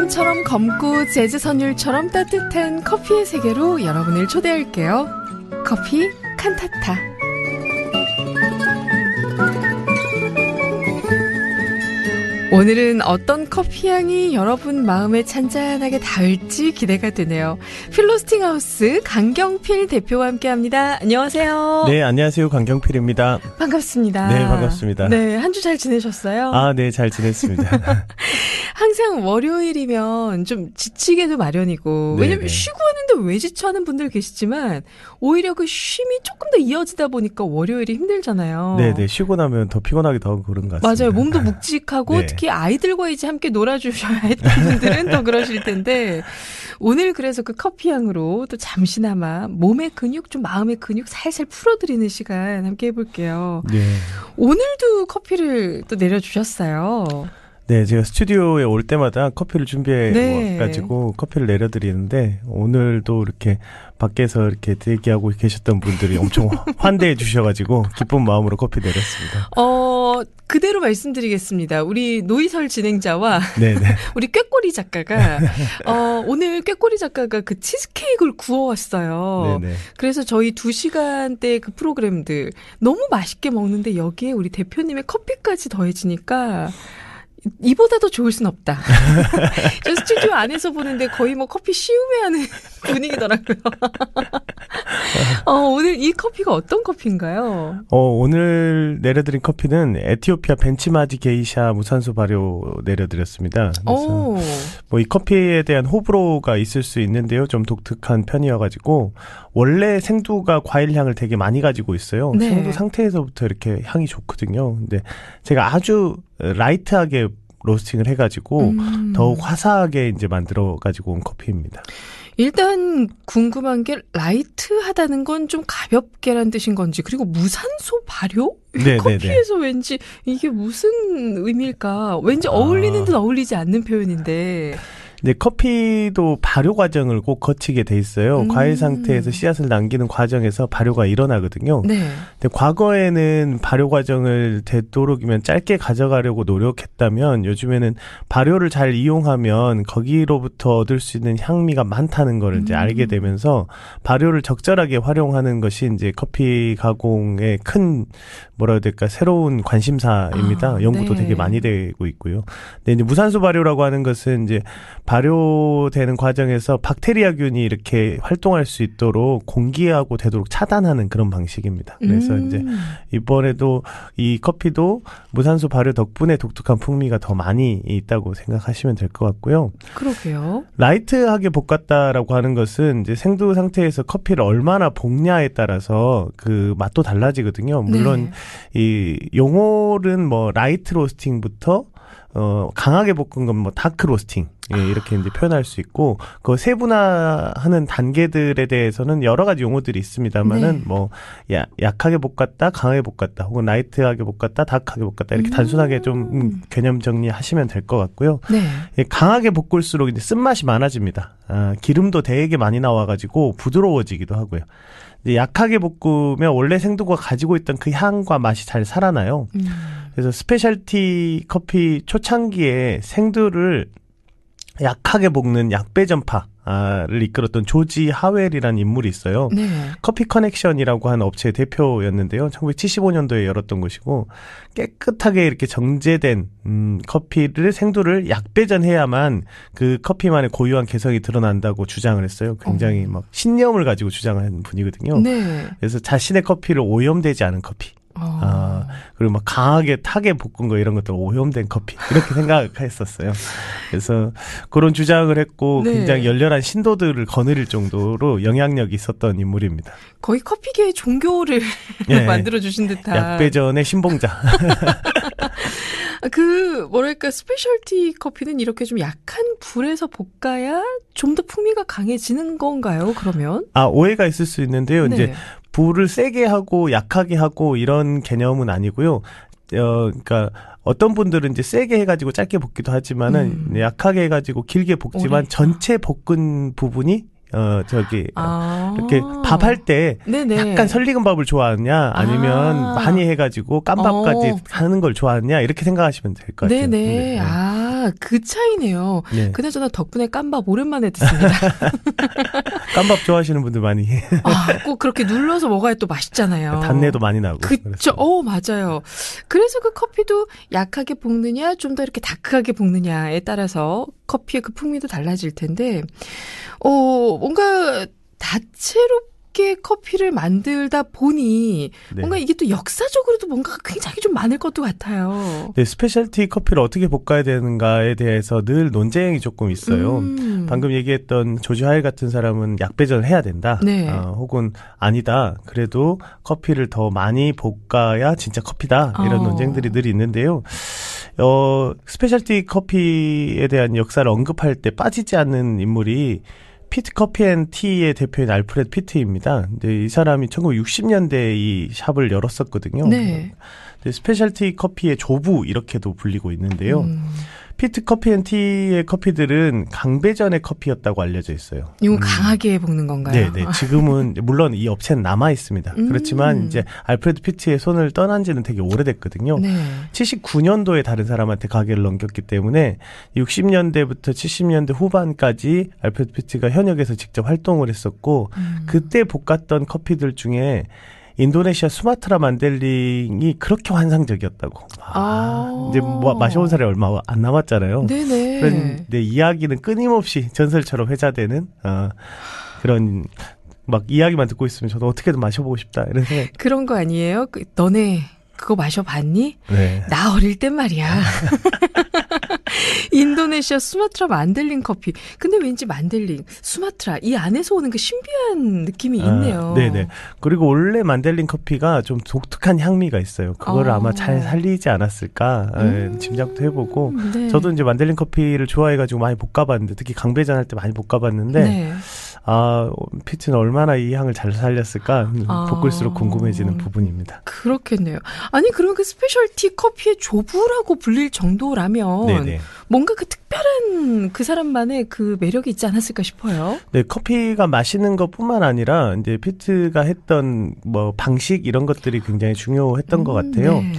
바람처럼 검고 재즈 선율처럼 따뜻한 커피의 세계로 여러분을 초대할게요. 커피 칸타타. 오늘은 어떤 커피향이 여러분 마음에 잔잔하게 닿을지 기대가 되네요. 필로스팅하우스 강경필 대표와 함께합니다. 안녕하세요. 네, 안녕하세요. 강경필입니다. 반갑습니다. 네, 반갑습니다. 네, 한 주 잘 지내셨어요? 아, 네, 잘 지냈습니다. 항상 월요일이면 좀 지치게도 마련이고, 네네. 왜냐면 쉬고 하는데 왜 지쳐하는 분들 계시지만 오히려 그 쉼이 조금 더 이어지다 보니까 월요일이 힘들잖아요. 네네, 쉬고 나면 더 피곤하기도 하고 그런 것 같습니다. 맞아요. 몸도 묵직하고 네. 특히 아이들과 이제 함께 놀아주셔야 했던 분들은 더 그러실 텐데, 오늘 그래서 그 커피향으로 또 잠시나마 몸의 근육, 좀 마음의 근육 살살 풀어드리는 시간 함께 해볼게요. 네. 오늘도 커피를 또 내려주셨어요. 네, 제가 스튜디오에 올 때마다 커피를 준비해 네. 가지고 커피를 내려드리는데, 오늘도 이렇게 밖에서 이렇게 대기하고 계셨던 분들이 엄청 환대해 주셔가지고 기쁜 마음으로 커피 내렸습니다. 그대로 말씀드리겠습니다. 우리 노이설 진행자와 네네. 우리 꾀꼬리 작가가 오늘 꾀꼬리 작가가 그 치즈케이크를 구워왔어요. 네네. 그래서 저희 2시간대 그 프로그램들 너무 맛있게 먹는데 여기에 우리 대표님의 커피까지 더해지니까 이보다 더 좋을 순 없다. 저 스튜디오 안에서 보는데 거의 뭐 커피 시음회하는 분위기더라고요. 오늘 이 커피가 어떤 커피인가요? 그래서 내려드린 커피는 에티오피아 벤치마지 게이샤 무산소 발효 내려드렸습니다. 그래서 뭐 이 커피에 대한 호불호가 있을 수 있는데요. 좀 독특한 편이어가지고, 원래 생두가 과일 향을 되게 많이 가지고 있어요. 네. 생두 상태에서부터 이렇게 향이 좋거든요. 근데 제가 아주 라이트하게 로스팅을 해가지고 더욱 화사하게 이제 만들어가지고 온 커피입니다. 일단 궁금한 게 라이트하다는 건 좀 가볍게란 뜻인 건지, 그리고 무산소 발효? 네네네. 커피에서 왠지 이게 무슨 의미일까? 왠지 어울리는 듯 어울리지 않는 표현인데. 근데 커피도 발효 과정을 꼭 거치게 돼 있어요. 과일 상태에서 씨앗을 남기는 과정에서 발효가 일어나거든요. 네. 근데 과거에는 발효 과정을 되도록이면 짧게 가져가려고 노력했다면, 요즘에는 발효를 잘 이용하면 거기로부터 얻을 수 있는 향미가 많다는 걸 이제 알게 되면서 발효를 적절하게 활용하는 것이 이제 커피 가공의 큰 뭐라 해야 될까, 새로운 관심사입니다. 연구도 네. 되게 많이 되고 있고요. 근데 이제 무산소 발효라고 하는 것은 이제 발효되는 과정에서 박테리아균이 이렇게 활동할 수 있도록 공기하고 되도록 차단하는 그런 방식입니다. 그래서 이제 이번에도 이 커피도 무산소 발효 덕분에 독특한 풍미가 더 많이 있다고 생각하시면 될 것 같고요. 그러게요. 라이트하게 볶았다라고 하는 것은 이제 생두 상태에서 커피를 얼마나 볶냐에 따라서 그 맛도 달라지거든요. 물론 이 용어는 뭐 라이트 로스팅부터 강하게 볶은 건 뭐 다크 로스팅, 이렇게 이제 표현할 수 있고, 그 세분화하는 단계들에 대해서는 여러 가지 용어들이 있습니다만은, 뭐 약하게 볶았다, 강하게 볶았다, 혹은 라이트하게 볶았다, 다크하게 볶았다, 이렇게 단순하게 좀 개념 정리하시면 될 것 같고요. 네. 강하게 볶을수록 이제 쓴맛이 많아집니다. 기름도 되게 많이 나와가지고 부드러워지기도 하고요. 이제 약하게 볶으면 원래 생두가 가지고 있던 그 향과 맛이 잘 살아나요. 그래서 스페셜티 커피 초창기에 생두를 약하게 볶는 약배전파를 이끌었던 조지 하웰이라는 인물이 있어요. 네. 커피 커넥션이라고 하는 업체의 대표였는데요. 1975년도에 열었던 곳이고, 깨끗하게 이렇게 정제된 커피를, 생두를 약배전해야만 그 커피만의 고유한 개성이 드러난다고 주장을 했어요. 굉장히 막 신념을 가지고 주장하는 분이거든요. 네. 그래서 자신의 커피를 오염되지 않은 커피, 그리고 막 강하게 타게 볶은 거, 이런 것들 오염된 커피, 이렇게 생각했었어요. 그래서 그런 주장을 했고, 네. 굉장히 열렬한 신도들을 거느릴 정도로 영향력이 있었던 인물입니다. 거의 커피계의 종교를 네. 만들어주신 듯한. 약배전의 신봉자. 뭐랄까, 스페셜티 커피는 이렇게 좀 약한 불에서 볶아야 좀 더 풍미가 강해지는 건가요, 그러면? 오해가 있을 수 있는데요. 네. 이제 불을 세게 하고 약하게 하고 이런 개념은 아니고요. 그러니까 어떤 분들은 이제 세게 해가지고 짧게 볶기도 하지만은 약하게 해가지고 길게 볶지만 오래. 전체 볶은 부분이 이렇게 밥할 때 네네. 약간 설익은 밥을 좋아하느냐, 아니면 많이 해가지고 깐밥까지 하는 걸 좋아하느냐, 이렇게 생각하시면 될 것 같아요. 네네. 아, 그 차이네요. 네. 그나저나 덕분에 깜밥 오랜만에 듣습니다. 깜밥 좋아하시는 분들 많이. 아, 꼭 그렇게 눌러서 먹어야 또 맛있잖아요. 단내도 많이 나고. 그쵸. 맞아요. 그래서 그 커피도 약하게 볶느냐, 좀 더 이렇게 다크하게 볶느냐에 따라서 커피의 그 풍미도 달라질 텐데, 뭔가 다채롭게 커피를 만들다 보니 네. 뭔가 이게 또 역사적으로도 뭔가 굉장히 좀 많을 것도 같아요. 네, 스페셜티 커피를 어떻게 볶아야 되는가에 대해서 늘 논쟁이 조금 있어요. 방금 얘기했던 조지 하일 같은 사람은 약배전을 해야 된다. 네. 혹은 아니다. 그래도 커피를 더 많이 볶아야 진짜 커피다. 이런 논쟁들이 늘 있는데요. 스페셜티 커피에 대한 역사를 언급할 때 빠지지 않는 인물이 피트 커피 앤 티의 대표인 알프레드 피트입니다. 근데 이 사람이 1960년대에 이 샵을 열었었거든요. 네. 스페셜티 커피의 조부 이렇게도 불리고 있는데요. 피트 커피 앤 티의 커피들은 강배전의 커피였다고 알려져 있어요. 이건 강하게 볶는 건가요? 네. 지금은 물론 이 업체는 남아 있습니다. 그렇지만 이제 알프레드 피트의 손을 떠난 지는 되게 오래됐거든요. 네. 79년도에 다른 사람한테 가게를 넘겼기 때문에 60년대부터 70년대 후반까지 알프레드 피트가 현역에서 직접 활동을 했었고 그때 볶았던 커피들 중에 인도네시아 수마트라 만델링이 그렇게 환상적이었다고. 이제 마셔본 사람이 얼마 안 남았잖아요. 네네. 그런데 이야기는 끊임없이 전설처럼 회자되는 그런 막 이야기만 듣고 있으면 저도 어떻게든 마셔보고 싶다 이런 생각. 그런 거 아니에요? 너네 그거 마셔봤니? 네. 나 어릴 땐 말이야. 인도네시아 수마트라 만델링 커피. 근데 왠지 만델링, 수마트라 이 안에서 오는 그 신비한 느낌이 있네요. 네네. 그리고 원래 만델링 커피가 좀 독특한 향미가 있어요. 그거를 아마 잘 살리지 않았을까 짐작도 해보고. 네. 저도 이제 만델링 커피를 좋아해가지고 많이 볶아봤는데 특히 강배전 할 때 많이 볶아봤는데 네. 피트는 얼마나 이 향을 잘 살렸을까 볶을수록 궁금해지는 부분입니다. 그렇겠네요. 아니 그러면 그 스페셜티 커피의 조부라고 불릴 정도라면 네네. 뭔가 그 특별한 그 사람만의 그 매력이 있지 않았을까 싶어요. 네, 커피가 마시는 것뿐만 아니라 이제 피트가 했던 뭐 방식 이런 것들이 굉장히 중요했던 것 같아요. 네.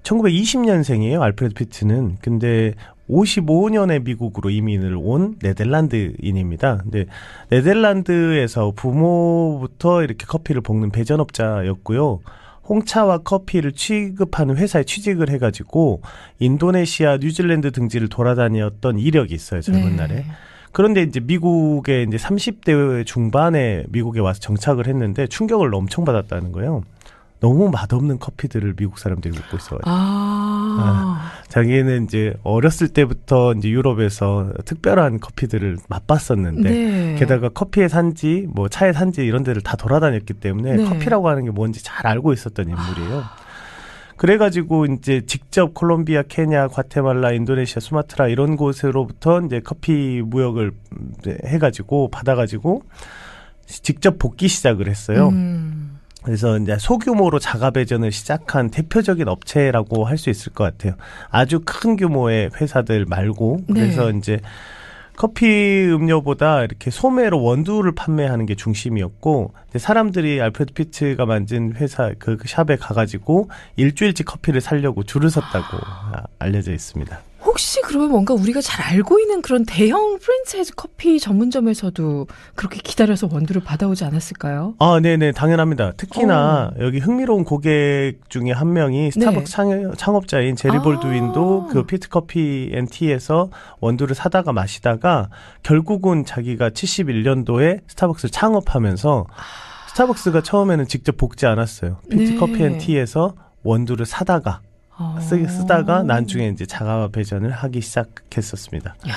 1920년생이에요, 알프레드 피트는. 근데 55년에 미국으로 이민을 온 네덜란드인입니다. 근데 네덜란드에서 부모부터 이렇게 커피를 볶는 배전업자였고요. 홍차와 커피를 취급하는 회사에 취직을 해가지고 인도네시아, 뉴질랜드 등지를 돌아다녔던 이력이 있어요, 젊은 날에. 그런데 이제 미국에 이제 30대 중반에 미국에 와서 정착을 했는데 충격을 엄청 받았다는 거예요. 너무 맛없는 커피들을 미국 사람들이 먹고 있어가지고. 자기는 이제 어렸을 때부터 이제 유럽에서 특별한 커피들을 맛봤었는데, 네. 게다가 커피의 산지, 뭐 차의 산지 이런 데를 다 돌아다녔기 때문에 네. 커피라고 하는 게 뭔지 잘 알고 있었던 인물이에요. 그래가지고 이제 직접 콜롬비아, 케냐, 과테말라, 인도네시아, 수마트라 이런 곳으로부터 이제 커피 무역을 해가지고 받아가지고 직접 볶기 시작을 했어요. 그래서 이제 소규모로 자가 배전을 시작한 대표적인 업체라고 할 수 있을 것 같아요. 아주 큰 규모의 회사들 말고. 그래서 이제 커피 음료보다 이렇게 소매로 원두를 판매하는 게 중심이었고, 사람들이 알프레드 피트가 만든 회사 그 샵에 가가지고 일주일치 커피를 사려고 줄을 섰다고 알려져 있습니다. 혹시 그러면 뭔가 우리가 잘 알고 있는 그런 대형 프랜차이즈 커피 전문점에서도 그렇게 기다려서 원두를 받아오지 않았을까요? 네네, 당연합니다. 특히나 여기 흥미로운 고객 중에 한 명이 스타벅스 창업자인 제리 볼드윈도 그 피트 커피 앤 티에서 원두를 사다가 마시다가 결국은 자기가 71년도에 스타벅스를 창업하면서 스타벅스가 처음에는 직접 볶지 않았어요. 피트 커피 앤 티에서 원두를 사다가 쓰다가 나중에 이제 자가 배전을 하기 시작했었습니다. 야,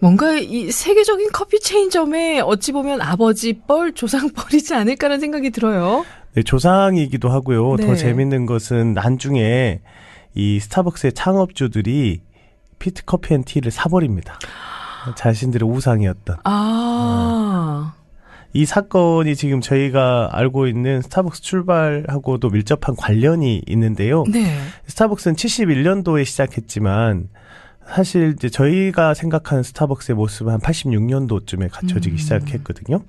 뭔가 이 세계적인 커피 체인점에 어찌 보면 아버지 뻘, 조상 뻘이지 않을까라는 생각이 들어요. 네, 조상이기도 하고요. 네. 더 재밌는 것은 나중에 이 스타벅스의 창업주들이 피트 커피 앤 티를 사버립니다. 자신들의 우상이었던. 이 사건이 지금 저희가 알고 있는 스타벅스 출발하고도 밀접한 관련이 있는데요. 네. 스타벅스는 71년도에 시작했지만 사실 이제 저희가 생각하는 스타벅스의 모습은 한 86년도쯤에 갖춰지기 시작했거든요.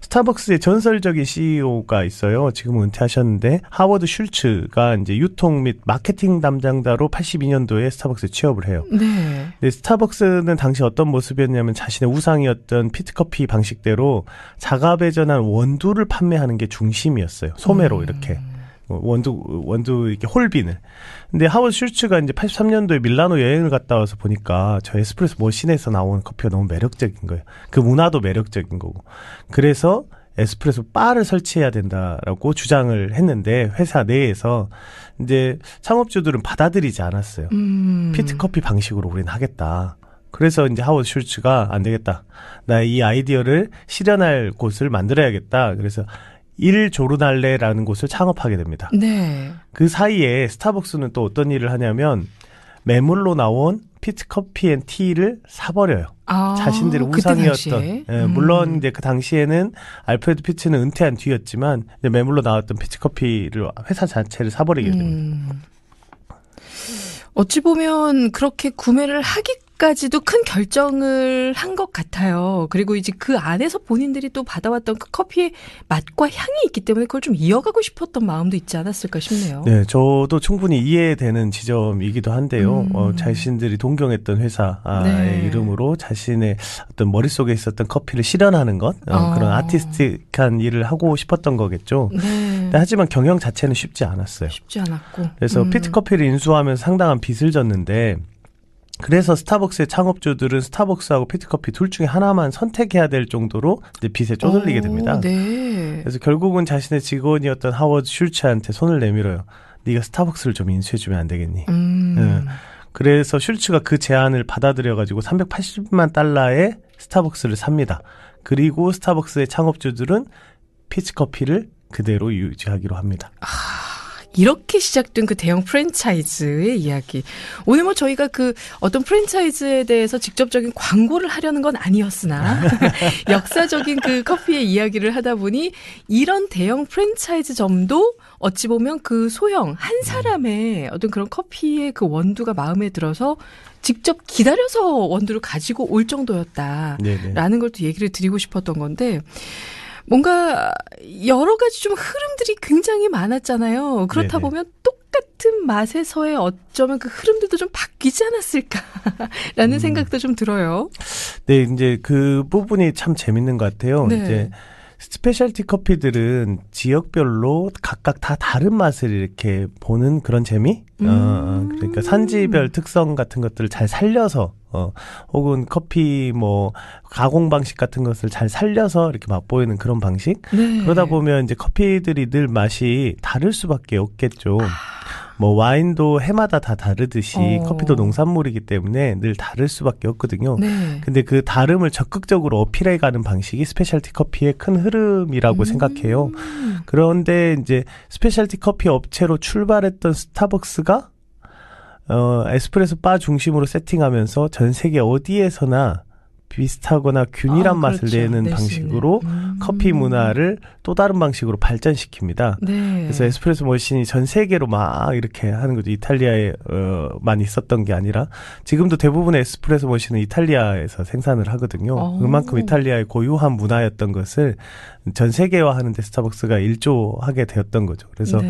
스타벅스의 전설적인 CEO가 있어요. 지금은 은퇴하셨는데 하워드 슐츠가 이제 유통 및 마케팅 담당자로 82년도에 스타벅스에 취업을 해요. 네. 근데 스타벅스는 당시 어떤 모습이었냐면 자신의 우상이었던 피트커피 방식대로 자가 배전한 원두를 판매하는 게 중심이었어요. 소매로 이렇게. 원두 이렇게 홀빈을. 근데 하워드 슐츠가 이제 83년도에 밀라노 여행을 갔다 와서 보니까 저 에스프레소 머신에서 나오는 커피가 너무 매력적인 거예요. 그 문화도 매력적인 거고. 그래서 에스프레소 바를 설치해야 된다라고 주장을 했는데 회사 내에서 이제 창업주들은 받아들이지 않았어요. 피트커피 방식으로 우리는 하겠다. 그래서 이제 하워드 슐츠가 안 되겠다. 나 이 아이디어를 실현할 곳을 만들어야겠다. 그래서 일 조르날레라는 곳을 창업하게 됩니다. 네. 그 사이에 스타벅스는 또 어떤 일을 하냐면 매물로 나온 피트커피 앤 티를 사버려요. 자신들의 우상이었던. 예, 물론 이제 그 당시에는 알프레드 피츠는 은퇴한 뒤였지만 이제 매물로 나왔던 피트커피를 회사 자체를 사버리게 됩니다. 어찌 보면 그렇게 구매를 하기까지도 큰 결정을 한 것 같아요. 그리고 이제 그 안에서 본인들이 또 받아왔던 그 커피의 맛과 향이 있기 때문에 그걸 좀 이어가고 싶었던 마음도 있지 않았을까 싶네요. 네, 저도 충분히 이해되는 지점이기도 한데요. 자신들이 동경했던 회사의 네. 이름으로 자신의 어떤 머릿속에 있었던 커피를 실현하는 것, 그런 아티스틱한 일을 하고 싶었던 거겠죠. 네. 하지만 경영 자체는 쉽지 않았어요. 쉽지 않았고. 그래서 피트커피를 인수하면서 상당한 빚을 졌는데 그래서 스타벅스의 창업주들은 스타벅스하고 피트커피 둘 중에 하나만 선택해야 될 정도로 이제 빚에 쪼들리게 됩니다. 네. 그래서 결국은 자신의 직원이었던 하워드 슐츠한테 손을 내밀어요. 네가 스타벅스를 좀 인수해주면 안 되겠니? 네. 그래서 슐츠가 그 제안을 받아들여가지고 380만 달러에 스타벅스를 삽니다. 그리고 스타벅스의 창업주들은 피트커피를 그대로 유지하기로 합니다. 이렇게 시작된 그 대형 프랜차이즈의 이야기. 오늘 뭐 저희가 그 어떤 프랜차이즈에 대해서 직접적인 광고를 하려는 건 아니었으나 역사적인 그 커피의 이야기를 하다 보니 이런 대형 프랜차이즈점도 어찌 보면 그 소형 한 사람의 어떤 그런 커피의 그 원두가 마음에 들어서 직접 기다려서 원두를 가지고 올 정도였다라는 걸 또 얘기를 드리고 싶었던 건데 뭔가 여러 가지 좀 흐름들이 굉장히 많았잖아요. 그렇다 보면 똑같은 맛에서의 어쩌면 그 흐름들도 좀 바뀌지 않았을까라는 생각도 좀 들어요. 네, 이제 그 부분이 참 재밌는 것 같아요. 네. 이제 스페셜티 커피들은 지역별로 각각 다 다른 맛을 이렇게 보는 그런 재미? 그러니까 산지별 특성 같은 것들을 잘 살려서 혹은 커피 뭐 가공 방식 같은 것을 잘 살려서 이렇게 맛보이는 그런 방식. 네. 그러다 보면 이제 커피들이 늘 맛이 다를 수밖에 없겠죠. 뭐 와인도 해마다 다 다르듯이 커피도 농산물이기 때문에 늘 다를 수밖에 없거든요. 네. 근데 그 다름을 적극적으로 어필해가는 방식이 스페셜티 커피의 큰 흐름이라고 생각해요. 그런데 이제 스페셜티 커피 업체로 출발했던 스타벅스가 에스프레소 바 중심으로 세팅하면서 전 세계 어디에서나 비슷하거나 균일한 맛을 내는 방식으로 커피 문화를 또 다른 방식으로 발전시킵니다. 네. 그래서 에스프레소 머신이 전 세계로 막 이렇게 하는 거죠. 이탈리아에만 있었던 게 아니라 지금도 대부분의 에스프레소 머신은 이탈리아에서 생산을 하거든요. 그만큼 이탈리아의 고유한 문화였던 것을 전 세계화하는 데 스타벅스가 일조하게 되었던 거죠. 그래서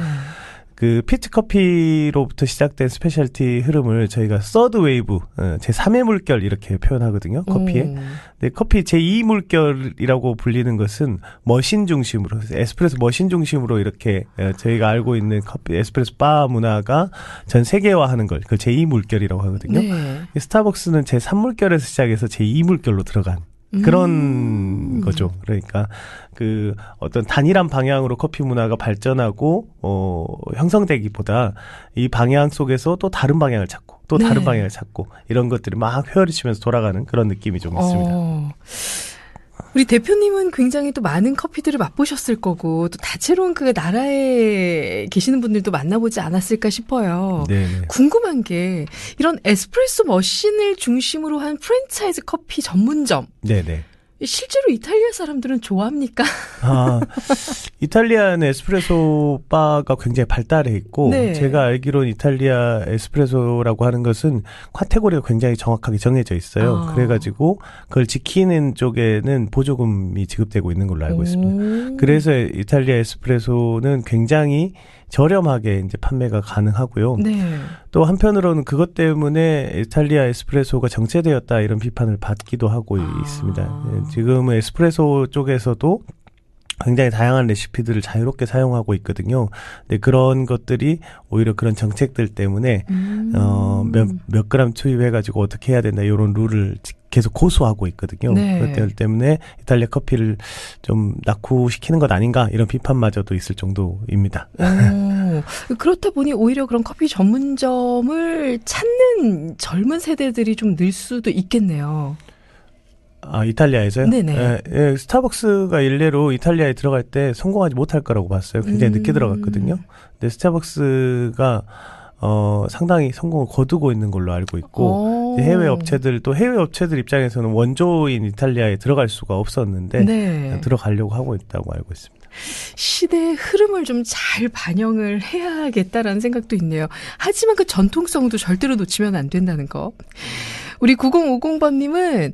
그 피트커피로부터 시작된 스페셜티 흐름을 저희가 서드 웨이브, 제3의 물결 이렇게 표현하거든요. 커피에. 근데 커피 제2 물결이라고 불리는 것은 머신 중심으로, 에스프레소 머신 중심으로 이렇게 저희가 알고 있는 커피, 에스프레소 바 문화가 전 세계화하는 걸, 그 제2 물결이라고 하거든요. 네. 스타벅스는 제3 물결에서 시작해서 제2 물결로 들어간 그런 거죠. 그러니까 그 어떤 단일한 방향으로 커피 문화가 발전하고 형성되기보다 이 방향 속에서 또 다른 방향을 찾고 또 다른 방향을 찾고 이런 것들이 막 휘어리치면서 돌아가는 그런 느낌이 좀 있습니다. 우리 대표님은 굉장히 또 많은 커피들을 맛보셨을 거고 또 다채로운 그 나라에 계시는 분들도 만나보지 않았을까 싶어요. 네네. 궁금한 게 이런 에스프레소 머신을 중심으로 한 프랜차이즈 커피 전문점. 네네. 실제로 이탈리아 사람들은 좋아합니까? 이탈리아는 에스프레소 바가 굉장히 발달해 있고 네. 제가 알기로는 이탈리아 에스프레소라고 하는 것은 카테고리가 굉장히 정확하게 정해져 있어요. 그래가지고 그걸 지키는 쪽에는 보조금이 지급되고 있는 걸로 알고 있습니다. 그래서 이탈리아 에스프레소는 굉장히 저렴하게 이제 판매가 가능하고요. 네. 또 한편으로는 그것 때문에 이탈리아 에스프레소가 정체되었다 이런 비판을 받기도 하고 있습니다. 지금은 에스프레소 쪽에서도 굉장히 다양한 레시피들을 자유롭게 사용하고 있거든요. 근데 그런 것들이 오히려 그런 정책들 때문에 몇 그램 투입해가지고 어떻게 해야 된다 이런 룰을 계속 고수하고 있거든요. 네. 그것 때문에 이탈리아 커피를 좀 낙후시키는 것 아닌가 이런 비판마저도 있을 정도입니다. 그렇다 보니 오히려 그런 커피 전문점을 찾는 젊은 세대들이 좀 늘 수도 있겠네요. 이탈리아에서요? 네네. 스타벅스가 일례로 이탈리아에 들어갈 때 성공하지 못할 거라고 봤어요. 굉장히 늦게 들어갔거든요. 근데 스타벅스가 상당히 성공을 거두고 있는 걸로 알고 있고 해외 업체들 입장에서는 원조인 이탈리아에 들어갈 수가 없었는데 네. 들어가려고 하고 있다고 알고 있습니다. 시대의 흐름을 좀 잘 반영을 해야겠다라는 생각도 있네요. 하지만 그 전통성도 절대로 놓치면 안 된다는 거. 우리 9050번님은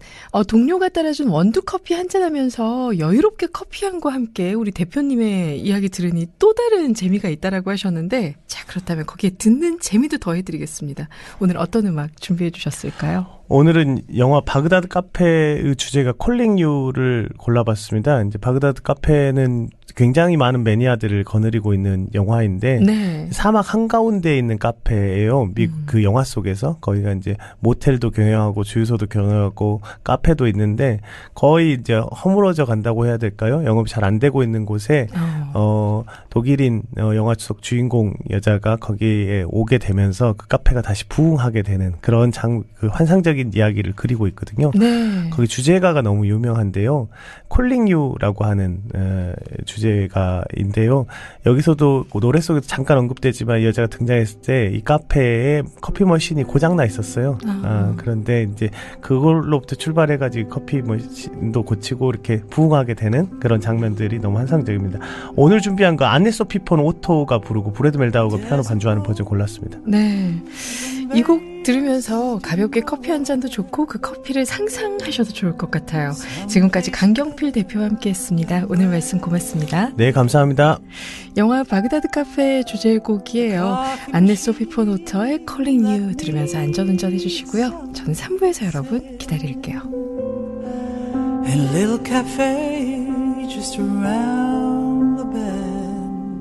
동료가 따라준 원두커피 한잔하면서 여유롭게 커피향과 함께 우리 대표님의 이야기 들으니 또 다른 재미가 있다라고 하셨는데 자 그렇다면 거기에 듣는 재미도 더해드리겠습니다. 오늘 어떤 음악 준비해 주셨을까요? 오늘은 영화 바그다드 카페의 주제가 콜링 유를 골라봤습니다. 이제 바그다드 카페는 굉장히 많은 매니아들을 거느리고 있는 영화인데 네. 사막 한가운데에 있는 카페예요. 그 영화 속에서 거기가 이제 모텔도 경영하고 주유소도 경영하고 카페도 있는데 거의 이제 허물어져 간다고 해야 될까요? 영업이 잘 안 되고 있는 곳에 독일인 영화 속 주인공 여자가 거기에 오게 되면서 그 카페가 다시 부흥하게 되는 그런 그 환상적인 이야기를 그리고 있거든요. 네. 거기 주제가가 너무 유명한데요. 콜링 유라고 하는 주제가인데요. 여기서도 노래 속에도 잠깐 언급되지만 이 여자가 등장했을 때 이 카페에 커피 머신이 고장나 있었어요. 그런데 이제 그걸로부터 출발해가지고 커피 머신도 고치고 이렇게 부흥하게 되는 그런 장면들이 너무 환상적입니다. 오늘 준비한 거 안네 소피 폰 오토가 부르고 브래드 멜다우가 피아노 반주하는 버전 골랐습니다. 네. 이 곡 들으면서 가볍게 커피 한 잔도 좋고 그 커피를 상상하셔도 좋을 것 같아요. 지금까지 강경필 대표와 함께했습니다. 오늘 말씀 고맙습니다. 네, 감사합니다. 영화 바그다드 카페의 주제곡이에요. 안네 소피 폰 오터의 Calling You 들으면서 안전운전 해주시고요. 저는 3부에서 여러분 기다릴게요. In a little cafe just around